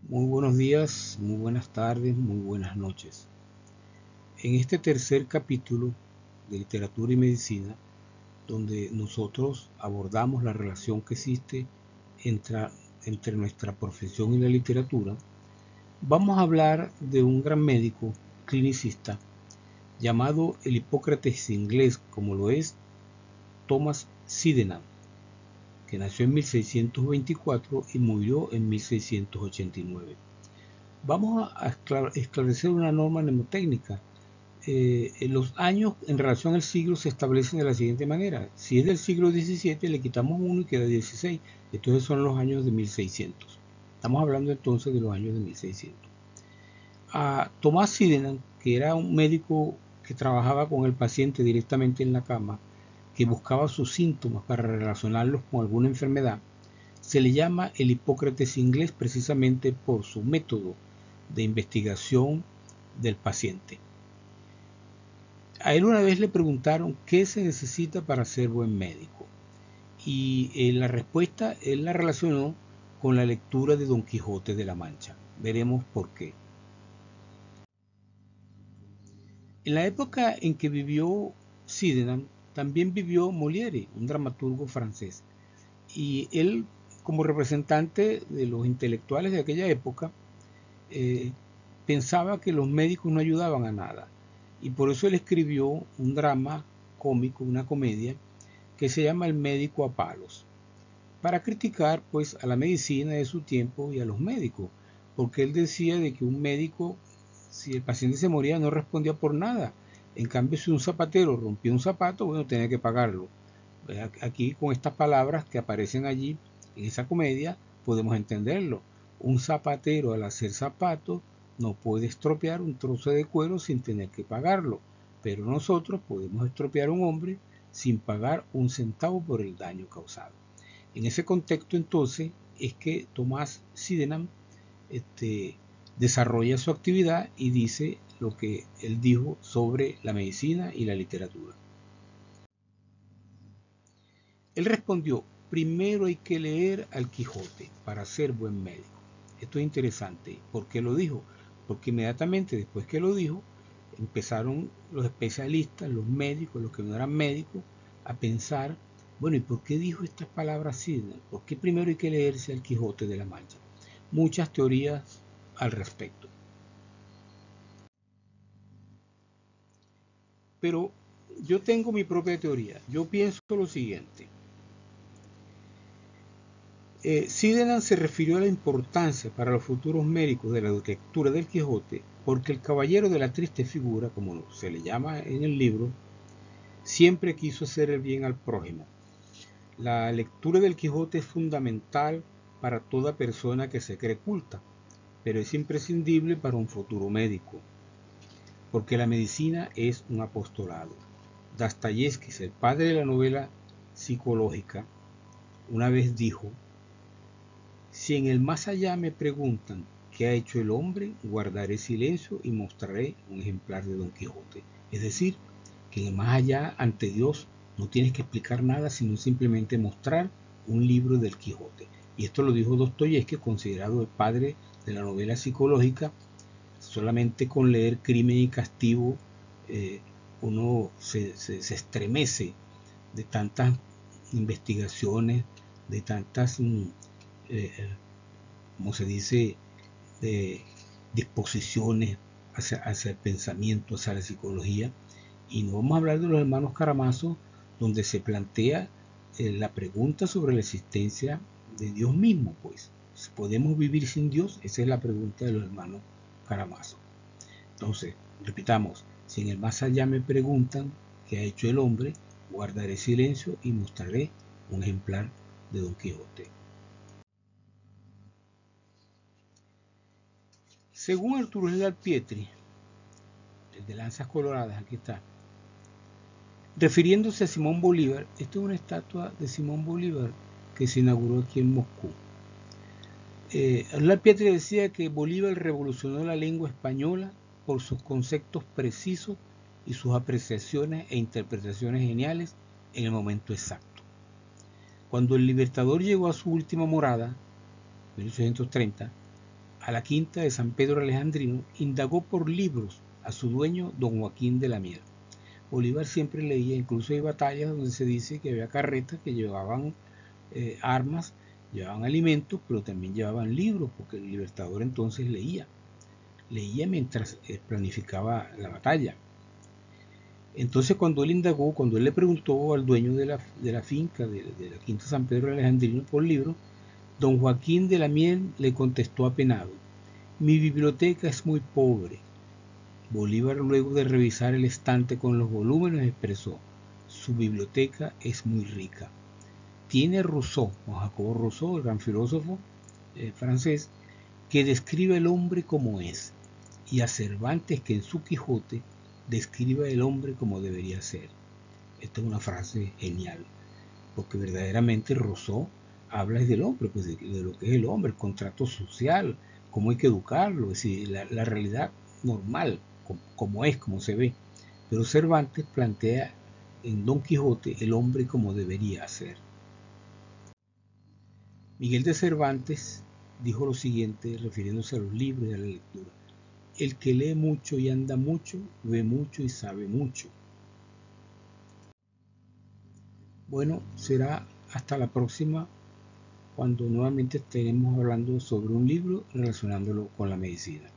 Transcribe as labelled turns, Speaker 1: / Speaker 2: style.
Speaker 1: Muy buenos días, muy buenas tardes, muy buenas noches. En este tercer capítulo de Literatura y Medicina, donde nosotros abordamos la relación que existe entre, entre nuestra profesión y la literatura, vamos a hablar de un gran médico clinicista llamado el Hipócrates inglés, como lo es Thomas Sydenham, que nació en 1624 y murió en 1689. Vamos a esclarecer una norma mnemotécnica. Los años en relación al siglo se establecen de la siguiente manera. Si es del siglo XVII, le quitamos 1 y queda 16. Entonces son los años de 1600. Estamos hablando entonces de los años de 1600. A Tomás Sydenham, que era un médico que trabajaba con el paciente directamente en la cama, que buscaba sus síntomas para relacionarlos con alguna enfermedad, se le llama el Hipócrates inglés precisamente por su método de investigación del paciente. A él una vez le preguntaron qué se necesita para ser buen médico y la respuesta él la relacionó con la lectura de Don Quijote de la Mancha. Veremos por qué. En la época en que vivió Sydenham, también vivió Molière, un dramaturgo francés, y él, como representante de los intelectuales de aquella época, pensaba que los médicos no ayudaban a nada, y por eso él escribió un drama cómico, una comedia, que se llama El médico a palos, para criticar pues a la medicina de su tiempo y a los médicos, porque él decía de que un médico, si el paciente se moría, no respondía por nada. En cambio, si un zapatero rompía un zapato, bueno, tenía que pagarlo. Aquí con estas palabras que aparecen allí en esa comedia podemos entenderlo. Un zapatero al hacer zapatos no puede estropear un trozo de cuero sin tener que pagarlo, pero nosotros podemos estropear a un hombre sin pagar un centavo por el daño causado. En ese contexto entonces es que Tomás Sydenham desarrolla su actividad y dice lo que él dijo sobre la medicina y la literatura. Él respondió, primero hay que leer al Quijote para ser buen médico. Esto es interesante. ¿Por qué lo dijo? Porque inmediatamente después que lo dijo, empezaron los especialistas, los médicos, los que no eran médicos, a pensar, bueno, ¿y por qué dijo estas palabras así? ¿Por qué primero hay que leerse al Quijote de la Mancha? Muchas teorías al respecto. Pero yo tengo mi propia teoría. Yo pienso lo siguiente. Sydenham se refirió a la importancia para los futuros médicos de la lectura del Quijote porque el caballero de la triste figura, como se le llama en el libro, siempre quiso hacer el bien al prójimo. La lectura del Quijote es fundamental para toda persona que se cree culta, pero es imprescindible para un futuro médico, porque la medicina es un apostolado. Dostoyevski, el padre de la novela psicológica, una vez dijo: si en el más allá me preguntan qué ha hecho el hombre, guardaré silencio y mostraré un ejemplar de Don Quijote. Es decir, que en el más allá, ante Dios, no tienes que explicar nada, sino simplemente mostrar un libro del Quijote. Y esto lo dijo Dostoyevski, considerado el padre de la novela psicológica. Solamente con leer Crimen y Castigo uno se estremece de tantas investigaciones, de tantas como se dice, de disposiciones hacia el pensamiento, hacia la psicología. Y no vamos a hablar de los hermanos Karamazov, donde se plantea la pregunta sobre la existencia de Dios mismo, pues. ¿Podemos vivir sin Dios? Esa es la pregunta de los hermanos Karamazov. Entonces, repitamos, si en el más allá me preguntan qué ha hecho el hombre, guardaré silencio y mostraré un ejemplar de Don Quijote. Según Arturo Vidal Pietri, el de Lanzas Coloradas, aquí está, refiriéndose a Simón Bolívar, esta es una estatua de Simón Bolívar que se inauguró aquí en Moscú. Vidal Pietri decía que Bolívar revolucionó la lengua española por sus conceptos precisos y sus apreciaciones e interpretaciones geniales en el momento exacto. Cuando el Libertador llegó a su última morada, 1830, a la quinta de San Pedro Alejandrino, indagó por libros a su dueño, don Joaquín de la Mier. Bolívar siempre leía, incluso hay batallas donde se dice que había carretas que llevaban armas, llevaban alimentos, pero también llevaban libros, porque el libertador entonces leía mientras planificaba la batalla. Entonces cuando él indagó, cuando él le preguntó al dueño de la finca de la quinta San Pedro Alejandrino por libro, don Joaquín de la Miel le contestó apenado: mi biblioteca es muy pobre. Bolívar, luego de revisar el estante con los volúmenes, expresó: su biblioteca es muy rica. Tiene Rousseau, Juan Jacobo Rousseau, el gran filósofo francés, que describe el hombre como es, y a Cervantes, que en su Quijote describe el hombre como debería ser. Esta es una frase genial, porque verdaderamente Rousseau habla del hombre, pues de lo que es el hombre, el contrato social, cómo hay que educarlo, es decir, la realidad normal, como es, como se ve. Pero Cervantes plantea en Don Quijote el hombre como debería ser. Miguel de Cervantes dijo lo siguiente refiriéndose a los libros y a la lectura: el que lee mucho y anda mucho, ve mucho y sabe mucho. Bueno, será hasta la próxima, cuando nuevamente estaremos hablando sobre un libro relacionándolo con la medicina.